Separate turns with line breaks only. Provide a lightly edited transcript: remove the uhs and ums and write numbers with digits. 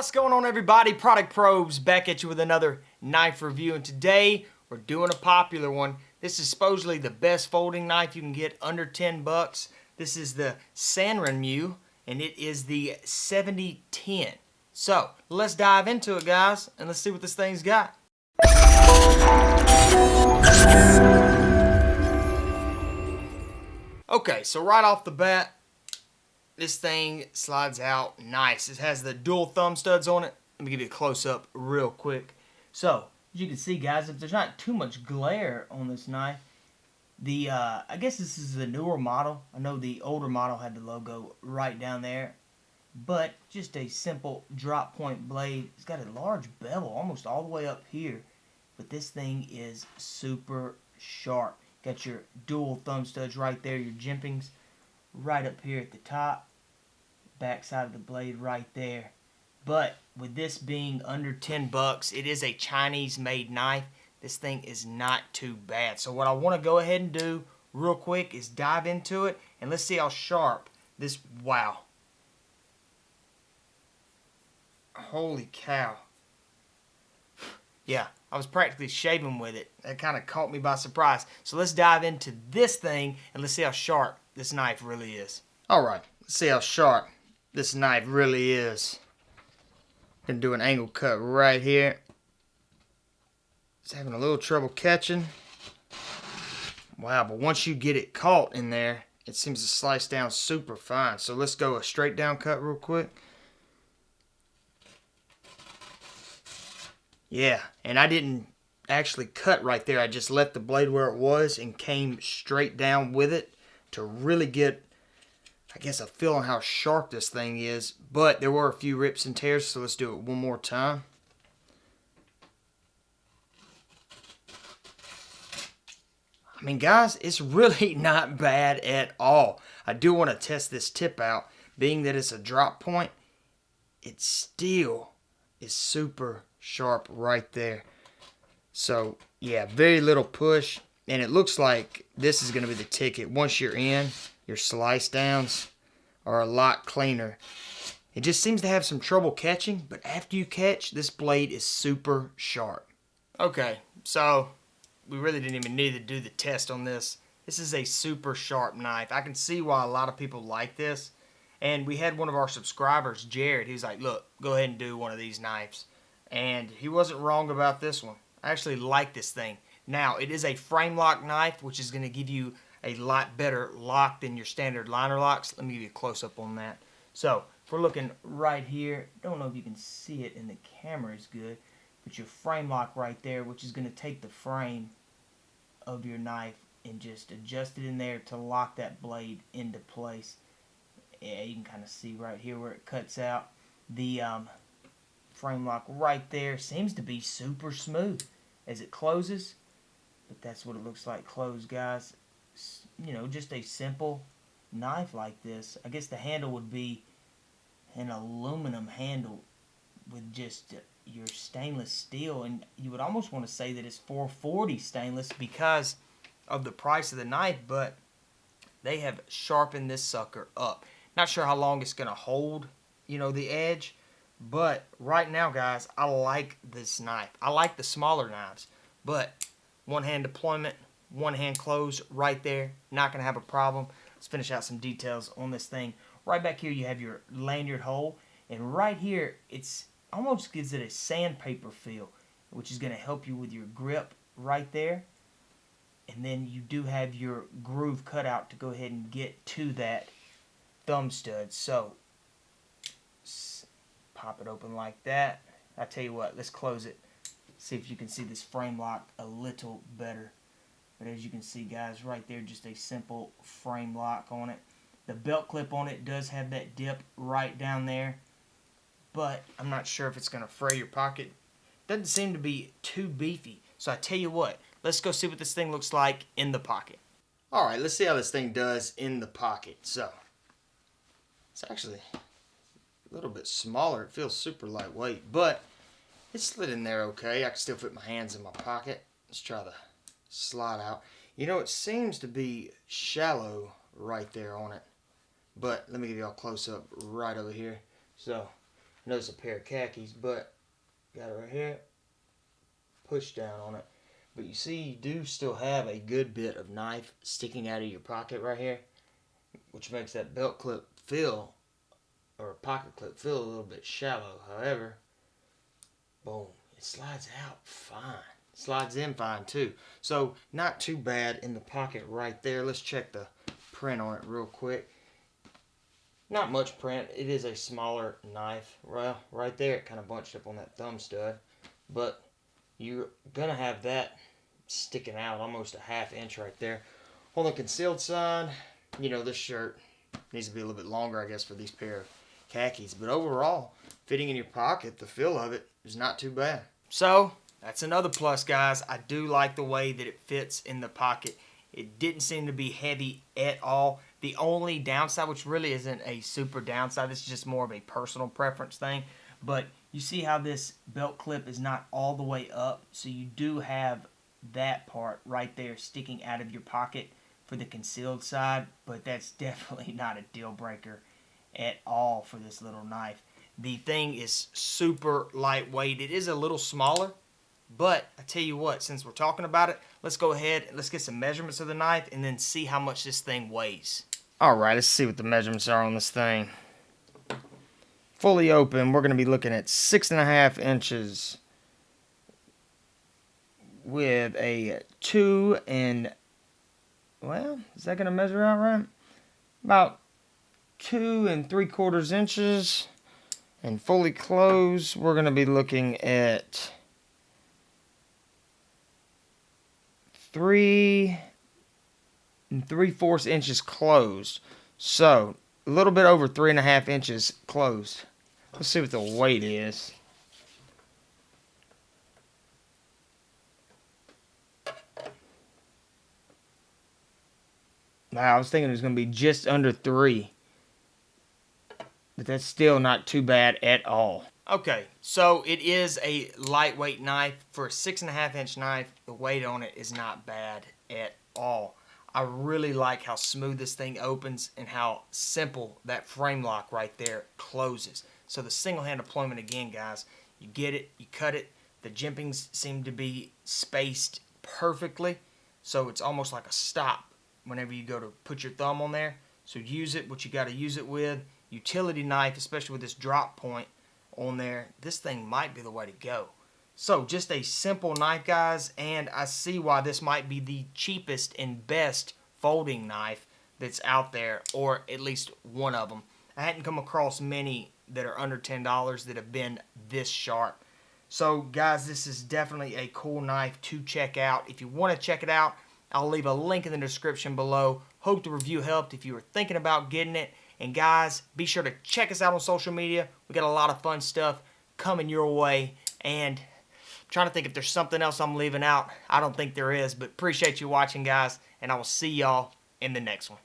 What's going on, everybody? Product Probes back at you with another knife review, and today we're doing a popular one. This is supposedly the best folding knife you can get under 10 bucks. This is the Sanrenmu, and it is the 7010. So let's dive into it, guys, and let's see what this thing's got. Okay, so right off the bat, this thing slides out nice. It has the dual thumb studs on it. Let me give you a close-up real quick. So, as you can see, guys, if there's not too much glare on this knife, I guess this is the newer model. I know the older model had the logo right down there, but just a simple drop point blade. It's got a large bevel almost all the way up here, but this thing is super sharp. Got your dual thumb studs right there, your jimpings right up here at the top, back side of the blade right there. But with this being under 10 bucks, it is a Chinese made knife. This thing is not too bad. So what I want to go ahead and do real quick is dive into it, and let's see how sharp this, wow. Holy cow. Yeah, I was practically shaving with it. That kind of caught me by surprise. So let's dive into this thing and let's see how sharp this knife really is. Alright, let's see how sharp this knife really is. Gonna do an angle cut right here. It's having a little trouble catching. Wow, but once you get it caught in there, it seems to slice down super fine. So let's go a straight down cut real quick. Yeah, and I didn't actually cut right there. I just left the blade where it was and came straight down with it to really get, I guess, a feel on how sharp this thing is. But there were a few rips and tears, so let's do it one more time. I mean, guys, it's really not bad at all. I do want to test this tip out. Being that it's a drop point, it still is super sharp right there. So yeah, very little push, and it looks like this is going to be the ticket. Once you're in, your slice downs are a lot cleaner. It just seems to have some trouble catching, but after you catch, this blade is super sharp. Okay, so we really didn't even need to do the test on this. This is a super sharp knife. I can see why a lot of people like this. And we had one of our subscribers, Jared, he was like, look, go ahead and do one of these knives. And he wasn't wrong about this one. I actually like this thing. Now, it is a frame lock knife, which is going to give you a lot better lock than your standard liner locks. Let me give you a close-up on that. So, if we're looking right here, don't know if you can see it in the camera as good, but your frame lock right there, which is going to take the frame of your knife and just adjust it in there to lock that blade into place. Yeah, you can kind of see right here where it cuts out. The frame lock right there seems to be super smooth as it closes, but that's what it looks like closed, guys. You know, just a simple knife like this. I guess the handle would be an aluminum handle with just your stainless steel, and you would almost want to say that it's 440 stainless because of the price of the knife, but they have sharpened this sucker up. Not sure how long it's going to hold, you know, the edge. But right now, guys, I like this knife. I like the smaller knives. But one-hand deployment, one-hand close right there. Not going to have a problem. Let's finish out some details on this thing. Right back here, you have your lanyard hole. And right here, it's almost gives it a sandpaper feel, which is going to help you with your grip right there. And then you do have your groove cut out to go ahead and get to that thumb stud. So pop it open like that. I tell you what, let's close it. See if you can see this frame lock a little better. But as you can see, guys, right there, just a simple frame lock on it. The belt clip on it does have that dip right down there, but I'm not sure if it's going to fray your pocket. Doesn't seem to be too beefy. So I tell you what, let's go see what this thing looks like in the pocket. Alright, let's see how this thing does in the pocket. So it's actually a little bit smaller. It feels super lightweight, but it slid in there okay. I can still fit my hands in my pocket. Let's try the slide out. You know, it seems to be shallow right there on it, but let me give you a close up right over here. So I know it's a pair of khakis, but got it right here. Push down on it. But you see, you do still have a good bit of knife sticking out of your pocket right here, which makes that belt clip feel, or pocket clip feel a little bit shallow. However, boom, it slides out fine. Slides in fine too. So not too bad in the pocket right there. Let's check the print on it real quick. Not much print. It is a smaller knife. Well, right there it kind of bunched up on that thumb stud, but you're gonna have that sticking out almost a ½ inch right there. On the concealed side, you know, this shirt needs to be a little bit longer, I guess, for these pair of khakis. But overall, fitting in your pocket, the feel of it is not too bad. So that's another plus, guys. I do like the way that it fits in the pocket. It didn't seem to be heavy at all. The only downside, which really isn't a super downside, this is just more of a personal preference thing, but you see how this belt clip is not all the way up, so you do have that part right there sticking out of your pocket for the concealed side, but that's definitely not a deal breaker at all for this little knife. The thing is super lightweight. It is a little smaller, but I tell you what, since we're talking about it, let's go ahead and let's get some measurements of the knife and then see how much this thing weighs. Alright, let's see what the measurements are on this thing. Fully open, we're going to be looking at 6.5 inches with a 2 and, well, is that going to measure out right? About 2 3/4 inches. And fully closed, we're going to be looking at 3 3/4 inches closed. So a little bit over 3.5 inches closed. Let's see what the weight is. Wow, I was thinking it was going to be just under 3. But that's still not too bad at all. Okay, so it is a lightweight knife. For a 6.5 inch knife, the weight on it is not bad at all. I really like how smooth this thing opens and how simple that frame lock right there closes. So the single hand deployment again, guys, you get it, you cut it, the jimpings seem to be spaced perfectly, so it's almost like a stop whenever you go to put your thumb on there. So use it what you got to use it with. Utility knife, especially with this drop point on there, this thing might be the way to go. So just a simple knife, guys, and I see why this might be the cheapest and best folding knife that's out there, or at least one of them. I hadn't come across many that are under $10 that have been this sharp. So guys, this is definitely a cool knife to check out. If you want to check it out, I'll leave a link in the description below. Hope the review helped if you were thinking about getting it. And guys, be sure to check us out on social media. We got a lot of fun stuff coming your way. And I'm trying to think if there's something else I'm leaving out. I don't think there is, but appreciate you watching, guys. And I will see y'all in the next one.